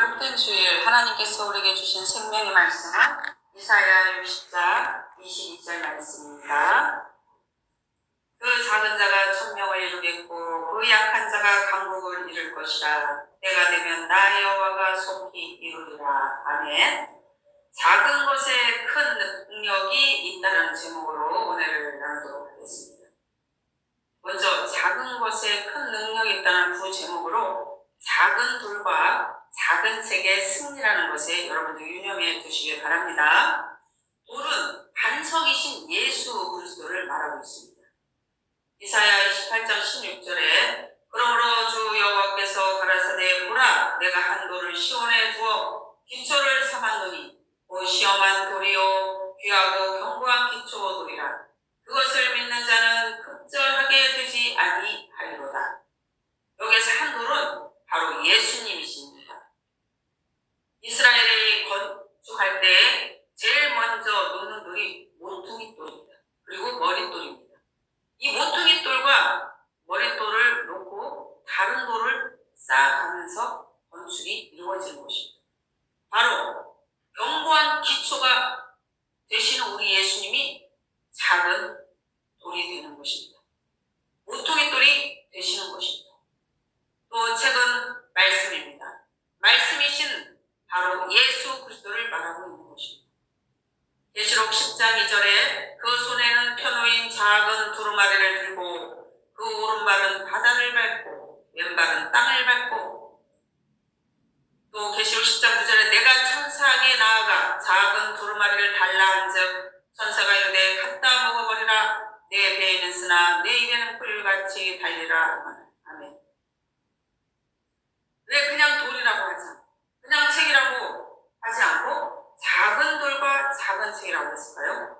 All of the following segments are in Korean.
복된 주일 하나님께서 우리에게 주신 생명의 말씀은 이사야 60장 22절 말씀입니다. 그 작은 자가 천명을 이루겠고 그 약한 자가 강국을 이룰 것이라. 때가 되면 나 여호와가 속히 이루리라. 아멘. 작은 것에 큰 능력이 있다는 제목으로 은혜를 나누도록 하겠습니다. 먼저 작은 것에 큰 능력이 있다는 그 제목으로 작은 돌과 작은 책의 승리라는 것에 여러분들 유념해 두시길 바랍니다. 돌은 반석이신 예수 그리스도를 말하고 있습니다. 이사야 28장 16절에 그러므로 주 여호와께서 가라사대 보라 내가 한 돌을 시온에 두어 기초를 삼았노니 그 시험한 돌이요 귀하고 견고한 기초 돌이라. 그것을 믿는 자는 급절하게 되지 아니하리로다. 여기서 한 돌은 바로 예수님이십니다. 이스라엘이 건축할 때 제일 먼저 놓는 돌이 모퉁이 돌입니다. 그리고 머릿돌입니다. 이 모퉁이 돌과 머릿돌을 놓고 다른 돌을 쌓아가면서 건축이 이루어지는 것입니다. 바로 견고한 기초가 되시는 우리 예수님이 작은 돌이 되는 것입니다. 모퉁이 돌이 되시는 것입니다. 또 책은 말씀입니다. 말씀이신 바로 예수 그리스도를 말하고 있는 것입니다. 계시록 10장 2절에 그 손에는 펴놓인 작은 두루마리를 들고 그 오른발은 바다를 밟고 왼발은 땅을 밟고, 또 계시록 10장 9절에 내가 천사에게 나아가 작은 두루마리를 달라 한즉 천사가 이르되 갖다 먹어버리라. 내 배에는 쓰나 내 입에는 꿀같이 달리라. 아멘. 왜 그냥 돌이라고 하지 않고 그냥 책이라고 하지 않고 작은 돌과 작은 책이라고 했을까요?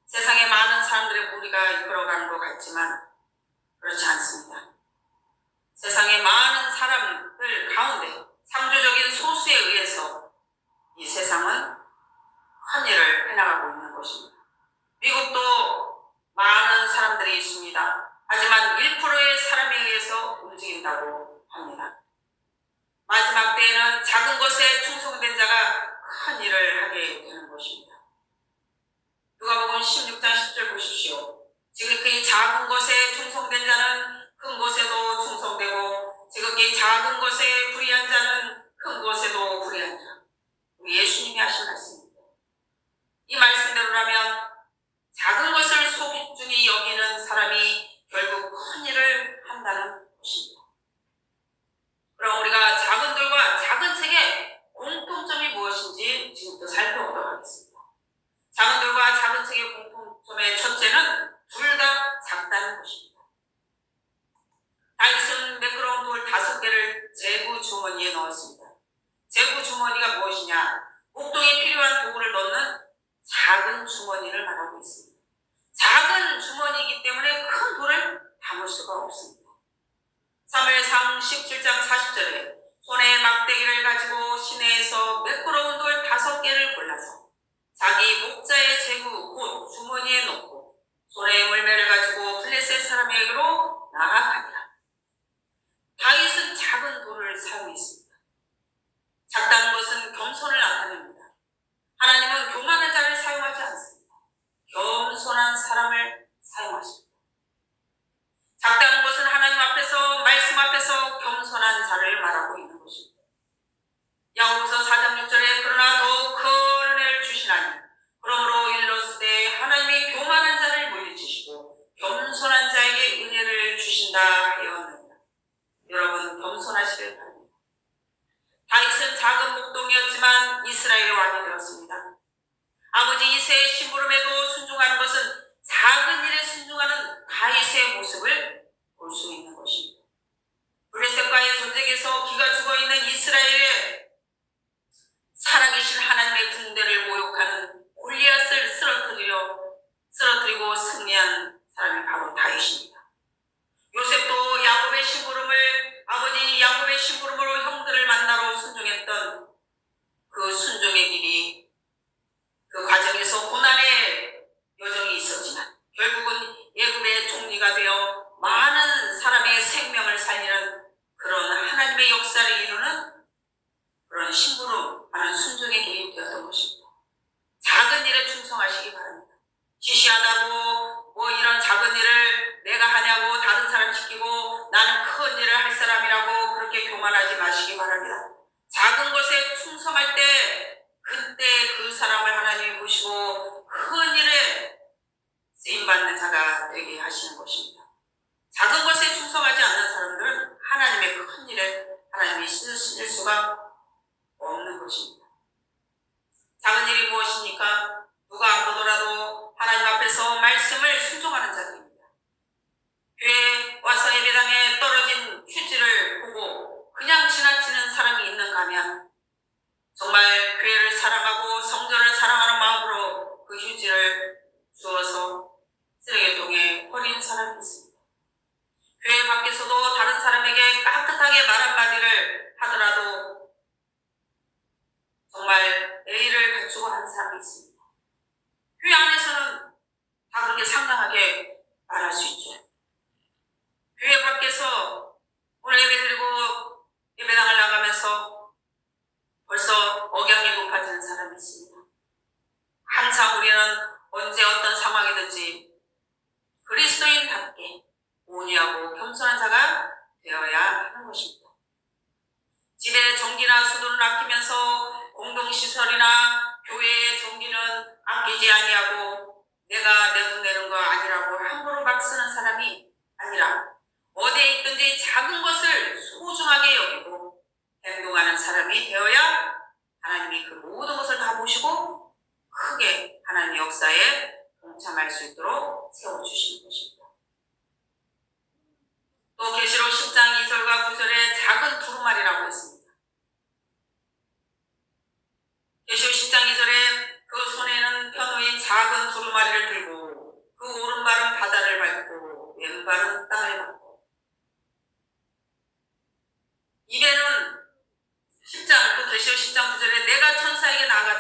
세상에 많은 사람들의 무리가 이끌어가는 것 같지만 그렇지 않습니다. 세상에 많은 사람들 가운데 상조적인 소수에 의해서 이 세상은 큰 일을 해나가고 있는 것입니다. 미국도 많은 사람들이 있습니다. 하지만 1%의 사람에 의해서 움직인다고 합니다. 마지막 때에는 작은 것에 충성된 자가 큰 일을 하게 되는 것입니다. 누가복음 16장 10절 보십시오. 지극히 작은 것에 충성된 자는 큰 것에도 충성되고 지극히 작은 것에 불의한 자는 큰 것에도 불의한 자. 우리 예수님이 하신 말씀입니다. 이 말씀대로라면 작은 것을 소중히 여기는 사람이 결국 큰 일을 한다는 것입니다. 그럼 우리가 작은 돌과 작은 책의 공통점이 무엇인지 지금부터 살펴보도록 하겠습니다. 작은 돌과 작은 책의 공통점의 첫째는 둘 다 작다는 것입니다. 다윗은 매끄러운 돌 5개를 제구 주머니에 넣었습니다. 제구 주머니가 무엇이냐? 목동에 필요한 도구를 넣는 작은 주머니를 말하고 있습니다. 작은 주머니이기 때문에 큰 돌을 담을 수가 없습니다. 사무엘상 17장 40절에 손에 막대기를 가지고 시내에서 매끄러운 돌 5개를 골라서 자기 목자의 제구 곧 주머니에 넣고 손에 물매를 가지고 블레셋 사람에게로 나아가니라. 다윗은 작은 돌을 사용했습니다. 작다는 것은 겸손을 나타냅니다. 하나님은 교만한 자를 사용하지 않습니다. 겸손한 사람을 사용하십니다. 작다는 것은 하나님 앞에서 말씀 앞에서 겸손한 자를 말하고 있는 것입니다. 야고보서 4장 6절에 그러나 더욱 큰 은혜를 주시나니 그러므로 일러스되 하나님이 교만한 자를 물리치시고 겸손한 자에게 은혜를 주신다 하였느니라. 여러분 겸손하시길 바랍니다. 다윗은 작은 목동이었지만 이스라엘의 왕이 되었습니다. 아버지 이새의 심부름에도 순종하는 것은 작은 일에 순종하는 다윗의 모습을 볼 수 있는 것입니다. 블레셋과의 전쟁에서 기가 죽어있는 이스라엘의 살아계신 하나님의 군대를 모욕하는 골리앗을 쓰러뜨리고 승리한 사람이 바로 다윗입니다. 요셉도 야곱의 심부름을 아버지 야곱의 심부름으로 형들을 만나러 순종했던 그 순종의 길이 그 과정에서 고난의 여정이 있었지만 결국은 애굽의 총리가 되어 많은 사람의 생명을 살리는 그런 하나님의 역사를 이루는 한마디를 하더라도 정말 예의를 갖추고 하는 사람이 있습니다. 교회 안에서는 다 그렇게 상당하게 말할 수 있죠. 교회 밖에서 오늘 예배 드리고 예배당을 나가면서 벌써 억양이 높아지는 사람이 있습니다. 항상 우리는 언제 어떤 상황이든지 그리스도인답게 온유하고 겸손한 자가 되어야 하는 것입니다. 집에 전기나 수도를 아끼면서 공동시설이나 교회의 전기는 아끼지 아니하고 내가 내 돈 내는 거 아니라고 함부로 막 쓰는 사람이 아니라 어디에 있든지 작은 것을 소중하게 여기고 행동하는 사람이 되어야 하나님이 그 모든 것을 다 보시고 크게 하나님 역사에 동참할 수 있도록 세워주시는 것입니다. 또 계시록 10장 2절과 9절에 작은 두루마리라고 했습니다. 계시록 10장 2절에 그 손에는 편호인 작은 두루마리를 들고 그 오른발은 바다를 밟고 왼발은 땅을 밟고 입에는 10장 또 계시록 10장 9절에 내가 천사에게 나아가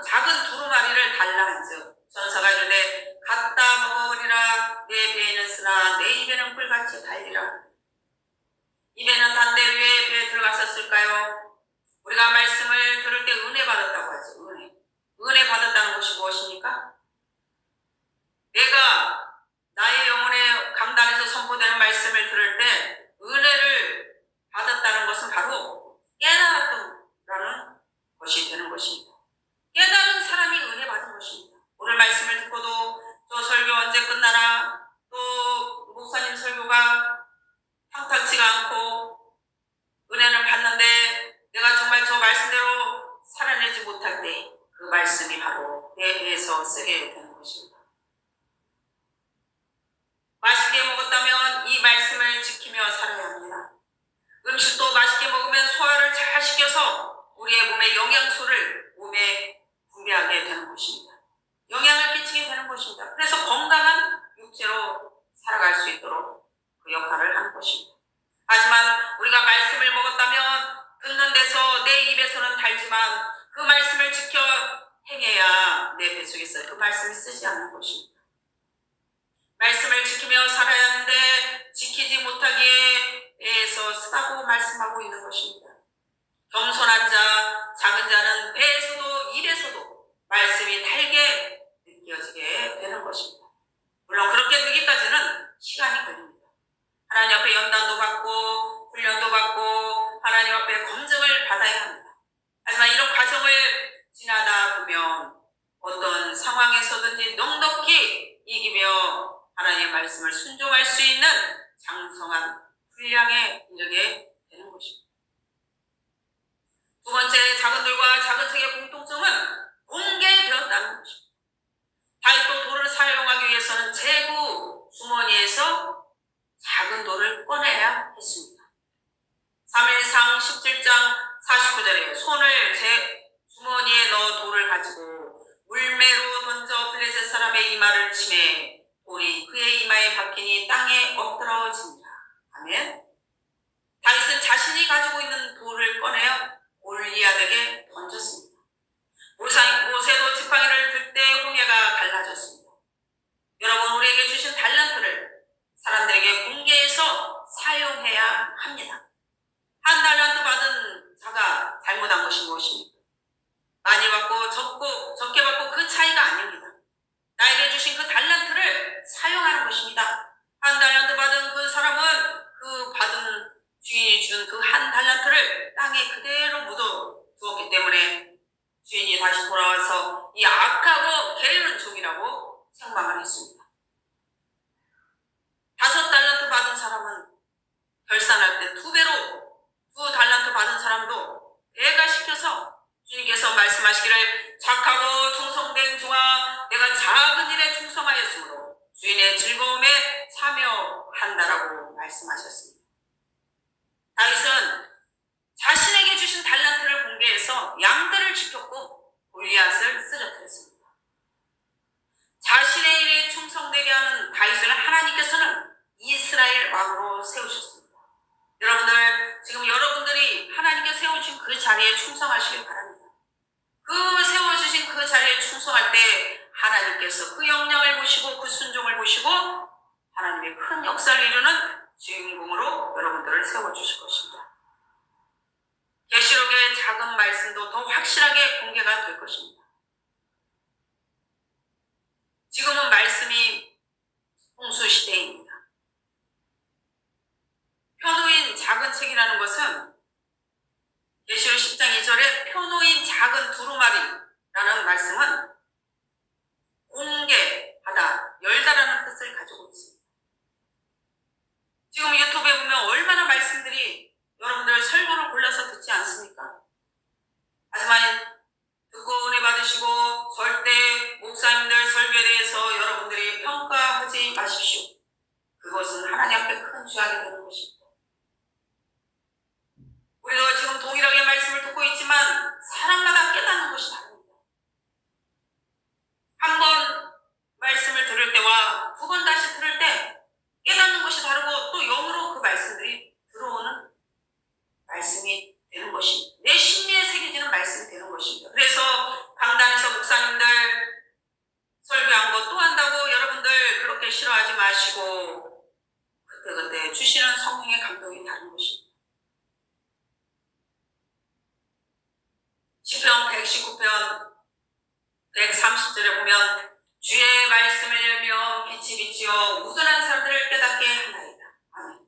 작은 두루마리를 달라 한즉 천사가 이르되 갖다 먹으리라 내 배에는 쓰나 내 입에는 꿀같이 달리라. 입에는 단대 위에 배에 들어갔었을까요? 우리가 말씀을 들을 때 은혜 받았다고 하죠. 은혜 받았다는 것이 무엇입니까? 내가 나의 영혼의 강단에서 선포되는 말씀을 들을 때 은혜를 받았다는 것은 바로 깨달았다는 것이 되는 것입니다. 깨달은 사람이 은혜 받은 것입니다. 오늘 말씀을 듣고도 저 설교 언제 끝나나 또 목사님 설교가 탕탕치가 않고 은혜를 받는데 내가 정말 저 말씀대로 살아내지 못할 때 그 말씀이 바로 내 배에서 쓰게 되는 것입니다. 맛있게 먹었다면 이 말씀을 지키며 살아야 합니다. 음식도 맛있게 먹으면 소화를 잘 시켜서 우리의 몸에 영양소를 몸에 분비하게 되는 것입니다. 영향을 끼치게 되는 것입니다. 그래서 건강한 육체로 살아갈 수 있도록 그 역할을 하는 것입니다. 하지만 우리가 말씀을 먹었다면 듣는 데서 내 입에서는 달지만 그 말씀을 지켜 행해야 내 뱃속에서 그 말씀이 쓰지 않는 것입니다. 말씀을 지키며 살아야 하는데 지키지 못하기에 배에서 쓰다고 말씀하고 있는 것입니다. 겸손한 자, 작은 자는 배에서도 입에서도 말씀이 달게 느껴지게 되는 것입니다. 물론 그렇게 되기까지는 시간이 걸립니다. 하나님 앞에 연단도 받고 훈련도 받고 하나님 앞에 검증을 받아야 합니다. 하지만 이런 과정을 지나다 보면 어떤 상황에서든지 넉넉히 이기며 하나님의 말씀을 순종할 수 있는 장성한 분량에 이르게 되는 것입니다. 두 번째, 작은들과 작은 책의 공통점은 공개되었다는 것입니다. 다윗도 돌을 사용하기 위해서는 제구 주머니에서 작은 돌을 꺼내야 했습니다. 3일상 17장 49절에 손을 제 주머니에 넣어 돌을 가지고 물매로 던져 블레셋 사람의 이마를 치매 돌이 그의 이마에 박히니 땅에 엎드러지니라. 아멘. 다윗은 자신이 가지고 있는 돌을 꺼내어 골리앗에게 던졌습니다. 모세도 지팡이를 들 때 홍해가 갈라졌습니다. 여러분, 우리에게 주신 달란트를 사람들에게 공개해서 사용해야 합니다. 한 달란트 받은 자가 잘못한 것이 무엇입니까? 많이 받고 적게 받고 그 차이가 아닙니다. 나에게 주신 그 달란트를 사용하는 것입니다. 한 달란트 받은 그 사람은 그 받은 주인이 준 그 한 달란트를 땅에 그대로 묻어 두었기 때문에 주인이 다시 돌아와서 이 악하고 게으른 종이라고 책망을 했습니다. 5달란트 받은 사람은 결산할 때 2배로 2달란트 받은 사람도 배가 시켜서 주님께서 말씀하시기를 착하고 충성된 종아 내가 작은 일에 충성하였으므로 주인의 즐거움에 참여한다라고 말씀하셨습니다. 다윗은 자신에게 주신 달란트를 공개해서 양들을 지켰고 골리앗을 쓰러뜨렸습니다. 자신의 일에 충성되게 하는 다윗을 하나님께서는 이스라엘 왕으로 세우셨습니다. 여러분들 지금 여러분 책이라는 것은 계시록 10장 2절에 펴놓인 작은 두루마리라는 말씀은 공개하다, 열다라는 뜻을 가지고 있습니다. 지금 유튜브에 보면 얼마나 말씀들이 여러분들 설교를 골라서 듣지 않습니까? 하지만 듣고 은혜 받으시고 절대 목사님들 설교에 대해서 여러분들이 평가하지 마십시오. 그것은 하나님 앞에 큰 죄악이 되는 것입니다. 우리도 지금 동일하게 말씀을 듣고 있지만 사람마다 깨닫는 것이 다릅니다. 한 번 말씀을 들을 때와 두 번 다시 들을 때 깨닫는 것이 다르고 또 영으로 그 말씀들이 들어오는 말씀이 되는 것입니다. 내 심리에 새겨지는 말씀이 되는 것입니다. 그래서 강단에서 목사님들 설교한 거 또 한다고 여러분들 그렇게 싫어하지 마시고 그때 주시는 성령의 감동이 다른 것입니다. 시편 119편 130절에 보면 주의 말씀을 열며 빛이 비치어 우둔한 사람들을 깨닫게 하나이다. 아멘.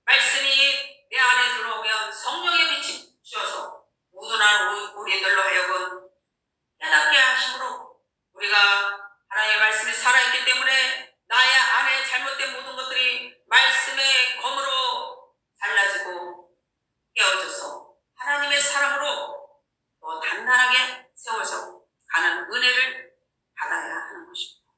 말씀이 내 안에 들어오면 성령의 빛이 비추어서 우둔한 우리들로 하여금 깨닫게 하심으로 우리가 하나님의 말씀이 살아있기 때문에 나의 안에 잘못된 모든 것들이 말씀의 검으로 잘라지고 깨어져서 하나님의 사람으로 더 단단하게 세워서 가는 은혜를 받아야 하는 것입니다.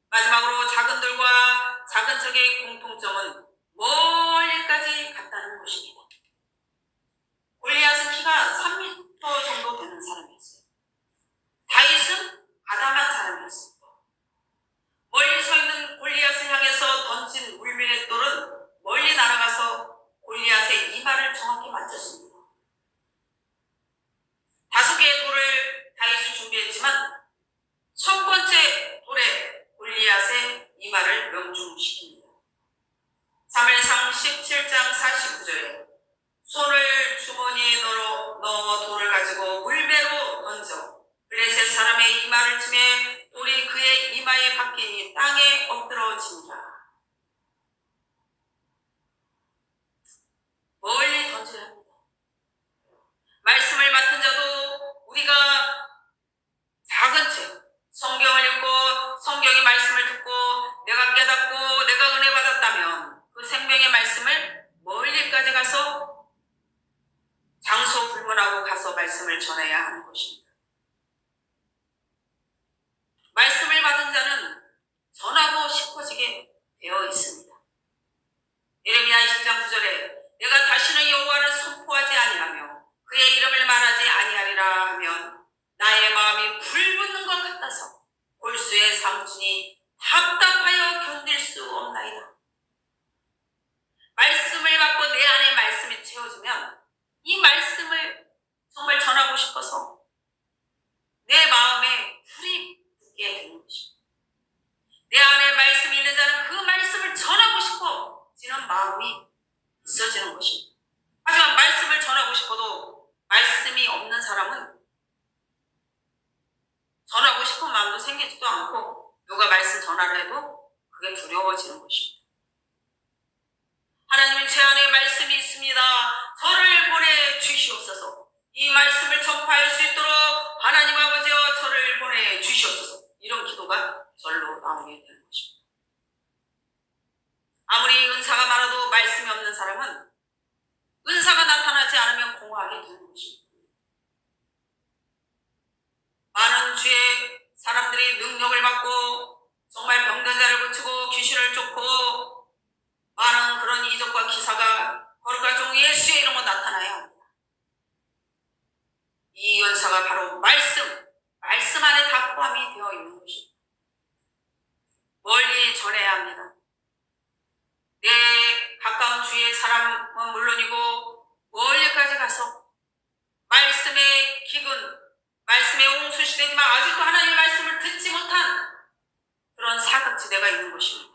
마지막으로 작은들과 작은 척의 공통점은 멀리까지 갔다는 것입니다. 골리앗은 키가 3m 정도 되는 사람이었어요. 다윗은 아담한 사람이었습니다. 멀리 서 있는 골리앗을 향해서 던진 물밀의 돌은 멀리 날아가서 골리앗의 이마를 정확히 맞췄습니다. 5개의 돌을 다윗이 준비했지만 첫 번째 돌에 골리앗의 이마를 명중시킵니다. 사무엘상 17장 49절에 손을 주머니에 넣어 돌을 가지고 물배로 던져 블레셋 사람의 이마를 치매 돌이 그의 이마에 박히니 땅에 엎드러집니다. 멀리 던져야 합니다. 말씀을 맡은 자도 우리가 작은 책, 성경을 읽고 성경의 말씀을 듣고 내가 깨닫고 내가 은혜 받았다면 그 생명의 말씀을 멀리까지 가서 장소 불문하고 가서 말씀을 전해야 하는 것입니다. 말씀을 받은 자는 전하고 싶어지게 되어 있습니다. 예레미야 20장 9절에 내가 다시는 여호와를 선포하지 아니하며 그의 이름을 말하지 아니하리라 하면 나의 마음이 불붙는 것 같아서 골수의 삼촌이 답답하여 견딜 수 없나이다. 말씀을 받고 내 안에 말씀이 채워지면 이 말씀을 정말 전하고 싶어서 내 마음에 불이 붙게 되는 것입니다. 내 안에 말씀이 있는 자는 그 말씀을 전하고 싶어지는 마음이 있어지는 것입니다. 하지만 말씀을 전하고 싶어도 말씀이 없는 사람은 전하고 싶은 마음도 생기지도 않고 누가 말씀 전하려 해도 그게 두려워지는 것입니다. 하나님은 제 안에 말씀이 있습니다. 저를 보내주시옵소서. 이 말씀을 전파할 수 있도록 하나님 아버지여 저를 보내주시옵소서. 이런 기도가 절로 나오게 되는 것입니다. 아무리 은사가 많아도 말씀이 없는 사람은 은사가 나타나지 않으면 공허하게 되는 것입니다. 많은 주의 사람들이 능력을 받고 정말 병든 자를 고치고 귀신을 쫓고 많은 그런 이적과 기사가 거룩한 종 예수의 이름으로 나타나야 합니다. 이 은사가 바로 말씀 안에 다 포함이 되어 있는 것입니다. 멀리 전해야 합니다. 내 가까운 주위의 사람은 물론이고 멀리까지 가서 말씀의 기근, 말씀의 옹수시되지만 아직도 하나님의 말씀을 듣지 못한 그런 사각지대가 있는 것입니다.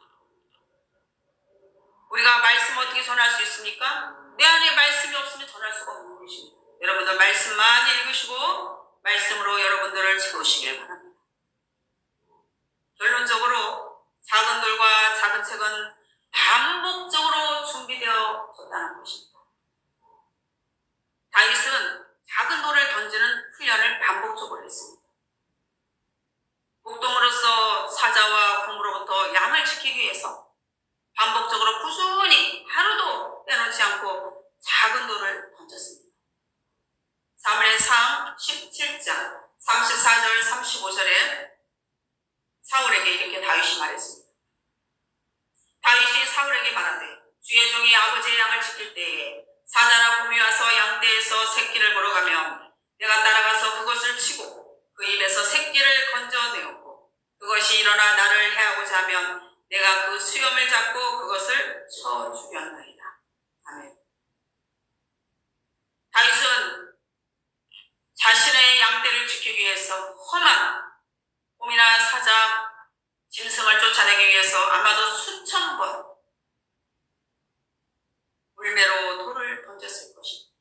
우리가 말씀을 어떻게 전할 수 있습니까? 내 안에 말씀이 없으면 전할 수가 없는 것입니다. 여러분들 말씀 많이 읽으시고 말씀으로 여러분들을 채우시길 바랍니다. 결론적으로 작은 돌과 작은 책은 반복적으로 준비되어졌다는 것입니다. 다윗은 작은 돌을 던지는 훈련을 반복적으로 했습니다. 목동으로서 사자와 곰으로부터 양을 지키기 위해서 반복적으로 꾸준히 하루도 빼놓지 않고 작은 돌을 던졌습니다. 사무엘상 17장 34절 35절에 사울에게 이렇게 다윗이 말했습니다. 다윗이 사울에게 말하되 주의 종이 아버지의 양을 지킬 때에 사자나 곰이 와서 양떼에서 새끼를 물어가면 내가 따라가서 그것을 치고 그 입에서 새끼를 건져내었고 그것이 일어나 나를 해하고자 하면 내가 그 수염을 잡고 그것을 쳐 죽였나이다. 아멘. 다윗은 자신의 양떼를 지키기 위해서 험한 곰이나 사자, 짐승을 쫓아내기 위해서 아마도 수천 번 물매로 돌을 던졌을 것입니다.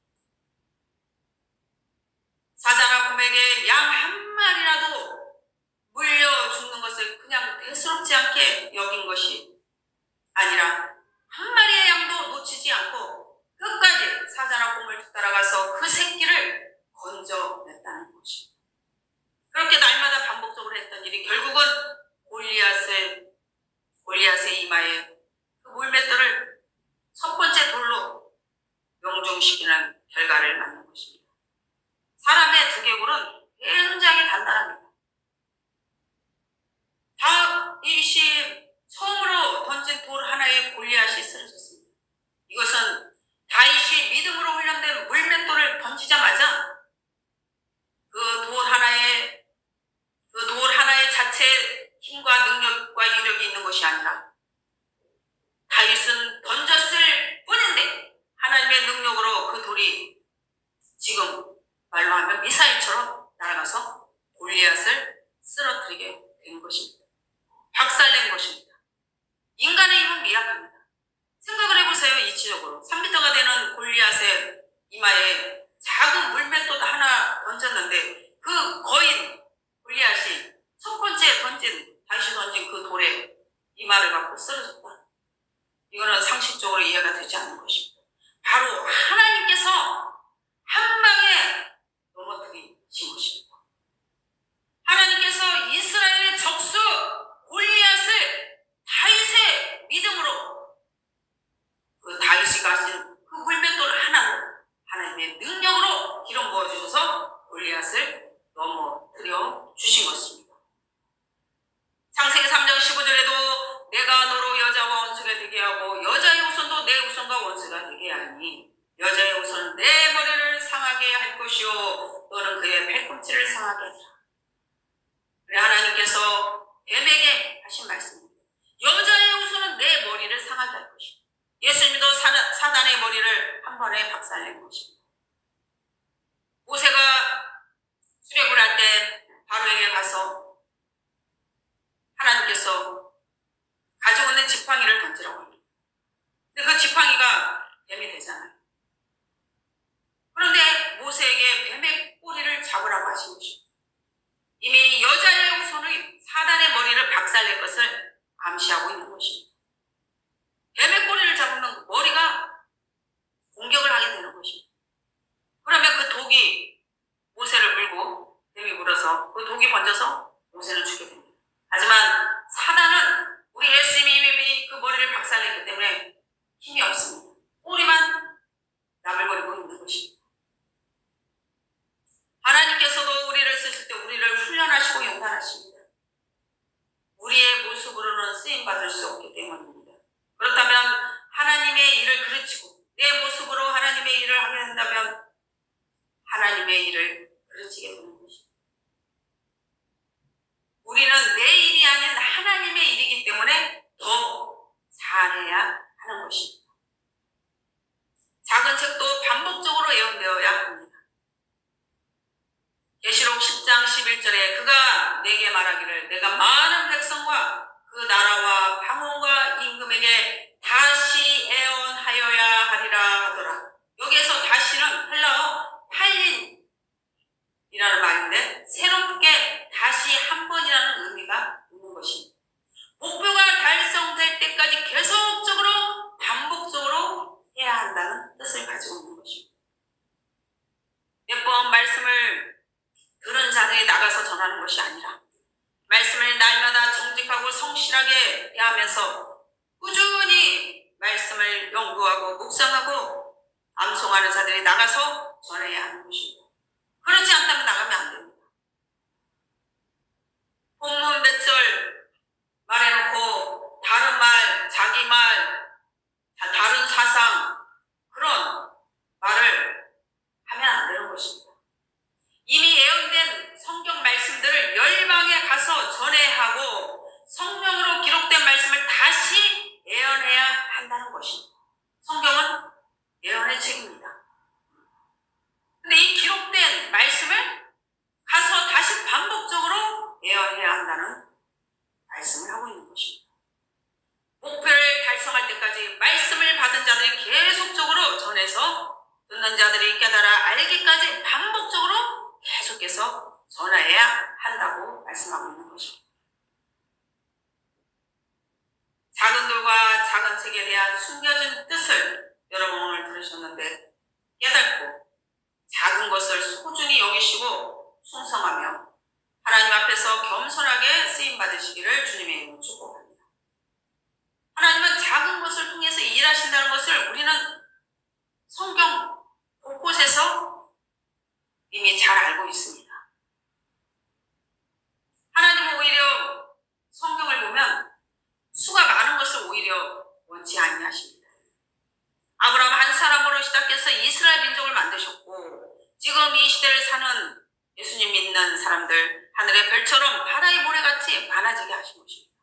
사자나 곰에게 양 한 마리라도 물려 죽는 것을 그냥 대수롭지 않게 여긴 것이 아니라 한 마리의 양도 놓치지 않고 끝까지 사자나 곰을 따라가서 그 새끼를 건져냈다는 것입니다. 그렇게 날마다 반복적으로 했던 일이 결국은 골리앗의 이마에 그 물맷돌을 첫 번째 돌로 명중시키는 결과를 낳는 것입니다. 사람의 두개골은 굉장히 단단합니다. 다윗이 처음으로 던진 돌 하나에 골리앗이 쓰러졌습니다. 이것은 다윗이 믿음으로 훈련된 물맷돌을 던지자마자 그 돌 하나의 자체에 힘과 능력과 이력이 있는 것이 아니라 다윗은 던졌을 뿐인데 하나님의 능력으로 그 돌이 지금 말로 하면 미사일처럼 날아가서 골리앗을 쓰러뜨리게 된 것입니다. 박살낸 것입니다. 인간의 힘은 미약합니다. 생각을 해보세요. 이치적으로 3m가 되는 골리앗의 이마에 작은 물맷돌 하나 던졌는데 그 거인 골리앗이 첫 번째 다시 던진 그 돌에 이마를 갖고 쓰러졌다. 이거는 상식적으로 이해가 되지 않는 것입니다. 바로 하나님께서 한 방에 넘어뜨리신 것입니다. 하나님께서 이스라엘의 적수 골리앗을 다윗의 믿음으로 그 다윗이 가진 그 물맷돌 하나로 하나님의 능력으로 기름 부어주셔서 골리앗을 넘어뜨려 주신 것입니다. 창세기 3장 15절에도 내가 너로 여자와 원수가 되게 하고 여자의 후손도 내 후손과 원수가 되게 하니 여자의 후손은 내 머리를 상하게 할 것이요 너는 그의 팔꿈치를 상하게 하리라. 그래 하나님께서 뱀에게 하신 말씀입니다. 여자의 후손은 내 머리를 상하게 할 것이다. 예수님도 사단의 머리를 한 번에 박살낸 것입니다. 모세가 출애굽을 할 때 바로에게 가서 하나님께서 가지고 있는 지팡이를 던지라고 합니다. 근데 그 지팡이가 뱀이 되잖아요. 그런데 모세에게 뱀의 꼬리를 잡으라고 하신 것입니다. 이미 여자의 후손의 사단의 머리를 박살낼 것을 암시하고 있는 것입니다. 뱀의 꼬리를 잡으면 머리가 공격을 하게 되는 것입니다. 그러면 그 독이 모세를 물고 뱀이 물어서 그 독이 번져서 모세는 죽게 됩니다. 하지만 사단은 우리 예수님이 그 머리를 박살냈기 때문에 힘이 없습니다. 꼬리만 나불거리고 있는 것입니다. 하나님께서도 우리를 쓰실 때 우리를 훈련하시고 용단하십니다. 우리의 모습으로는 쓰임받을 수 없기 때문입니다. 그렇다면 하나님의 일을 그르치고 내 모습으로 하나님의 일을 하게 된다면 하나님의 일을 그르치게 되는 것입니다. 우리는 내 일이 아닌 하나님의 일이기 때문에 더 잘해야 하는 것입니다. 작은 책도 반복적으로 예언되어야 합니다. 계시록 10장 11절에 그가 내게 말하기를 내가 많은 백성과 그 나라와 방언과 임금에게 다시 애원하여야 하리라 하더라. 여기에서 다시는 헬라어 팔린이라는 말인데 새롭게 다시 한 번이라는 의미가 있는 것입니다. 목표가 달성될 때까지 계속적으로 반복적으로 읽고 묵상하고 암송하는 자들이 나가서 전해야 하는 것입니다. 그렇지 않다면 나가면 안 됩니다. 본문 몇 절 말해놓고 다른 말, 자기 말, 다른 사상 그런 말을 하면 안 되는 것입니다. 이미 예언된 성경 말씀들을 열방에 가서 전해야 하고 성경으로 기록된 말씀을 다시 예언해야 한다는 것입니다. 성경은 예언의 책입니다. 근데 이 기록된 말씀을 가서 다시 반복적으로 예언해야 한다는 말씀을 하고 있는 것입니다. 목표를 달성할 때까지 말씀을 받은 자들이 계속적으로 전해서 듣는 자들이 깨달아 알기까지 반복적으로 계속해서 전해야 한다고 말씀하고 있는 것입니다. 작은 돌과 작은 책에 대한 숨겨진 뜻을 여러분 오늘 들으셨는데 깨닫고 작은 것을 소중히 여기시고 충성하며 하나님 앞에서 겸손하게 쓰임받으시기를 주님의 이름으로 축복합니다. 하나님은 작은 것을 통해서 일하신다는 것을 우리는 성경 곳곳에서 이미 잘 알고 있습니다. 하나님은 오히려 성경을 보면 수가 많은 것을 오히려 원치 아니하십니다. 아브라함 한 사람으로 시작해서 이스라엘 민족을 만드셨고 지금 이 시대를 사는 예수님 믿는 사람들 하늘의 별처럼 바다의 모래같이 많아지게 하신 것입니다.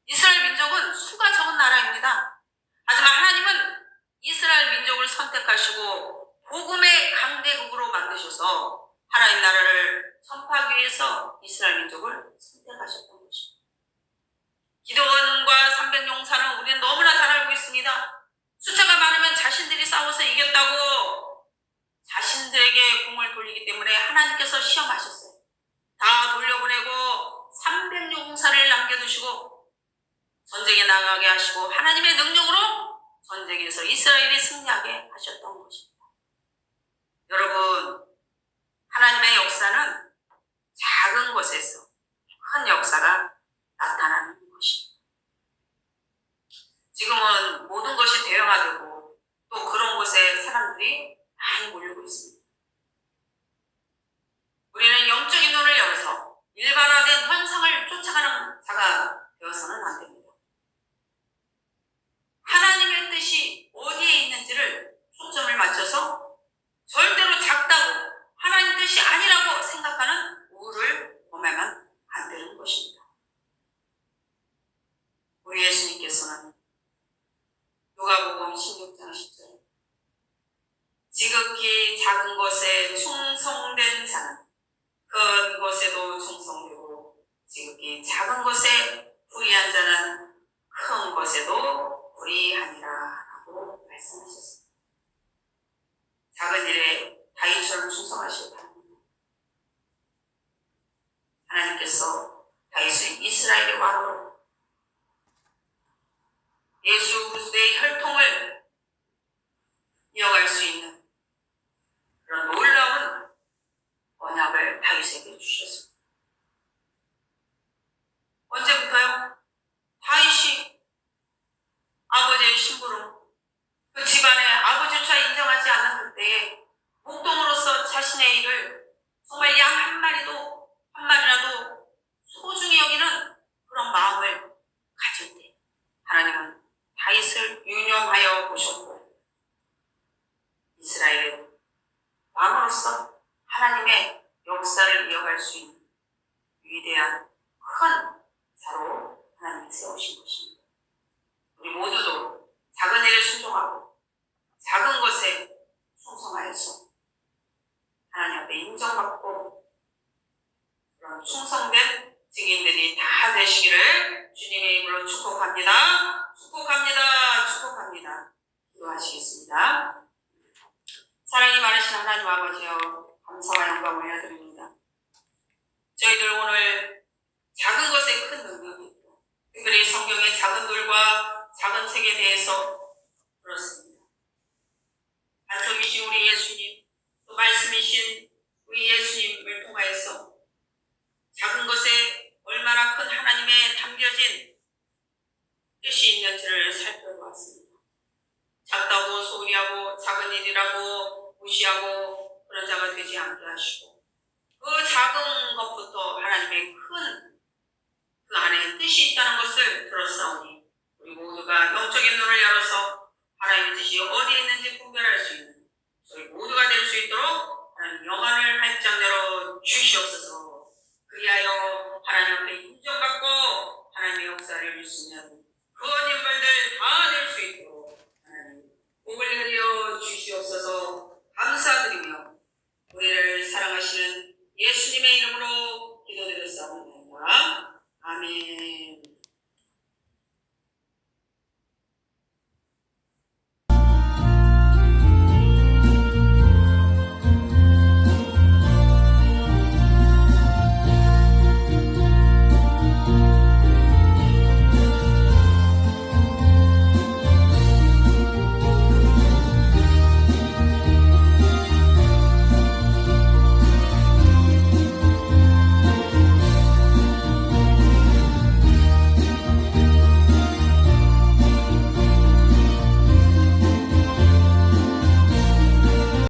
이스라엘 민족은 수가 적은 나라입니다. 하지만 하나님은 이스라엘 민족을 선택하시고 복음의 강대국으로 만드셔서 하나님 나라를 선포하기 위해서 이스라엘 민족을 선택하셨던 것입니다. 기드온과 300용사는 우리는 너무나 잘 알고 있습니다. 숫자가 많으면 자신들이 싸워서 이겼다고 자신들에게 공을 돌리기 때문에 하나님께서 시험하셨어요. 다 돌려보내고 300용사를 남겨두시고 전쟁에 나가게 하시고 하나님의 능력으로 전쟁에서 이스라엘이 승리하게 하셨던 것입니다. 여러분, 하나님의 역사는 작은 것에서 큰 역사가 나타나는 것입니다. 지금은 모든 것이 대형화되고 또 그런 곳에 사람들이 많이 몰리고 있습니다. 우리는 영적인 눈을 열어서 일반화된 현상을 쫓아가는 자가 되어서는 안 됩니다. 하나님의 뜻이 어디에 있는지를 초점을 맞춰서 절대로 작다고 하나님 뜻이 아니라고 생각하는 우를 범하면 안 되는 것입니다. 우리 예수님께서는 누가복음 16장 10절 지극히 작은 것에 충성된 자는 큰 것에도 충성되고 지극히 작은 것에 불의한 자는 큰 것에도 불의하니라 라고 말씀하셨습니다. 작은 일에 다윗처럼 충성하시기 바랍니다. 하나님께서 다윗을 이스라엘의 왕으로 예수 그리스도의 혈통을 이어갈 수 있는 그런 놀라운 언약을 다윗에게 주셨습니다. 언제부터요? 다윗이 아버지의 심부름, 그 집안의 아버지조차 인정하지 않는 그때에 목동으로서 자신의 일을 정말 양 한 마리라도 소중히 여기는 그런 마음을 가질 때 하나님은 다윗을 유념하여 보셨고 이스라엘의 왕으로서 하나님의 역사를 이어갈 수 있는 위대한 큰 자로 하나님이 세우신 것입니다. 우리 모두도 작은 일에 순종하고 작은 것에 충성하여서 하나님 앞에 인정받고 그런 충성된 증인들이 다 되시기를 주님의 이름으로 축복합니다. 축복합니다. 축복합니다. 기도하시겠습니다. 사랑이 많으신 하나님 아버지여 감사와 영광 올려드립니다. 저희들 오늘 작은 것에 큰 능력이 있고 특별히 성경의 작은 돌과 작은 책에 대해서 들었습니다. 말씀이신 우리 예수님 또 말씀이신 우리 예수님을 통하여서 작은 것에 얼마나 큰 하나님의 담겨진 뜻이 있는지를 살펴보았습니다. 작다고 소리하고 작은 일이라고 무시하고 그런 자가 되지 않게 하시고 그 작은 것부터 하나님의 큰 그 안에 뜻이 있다는 것을 들었사오니 우리 모두가 영적인 눈을 열어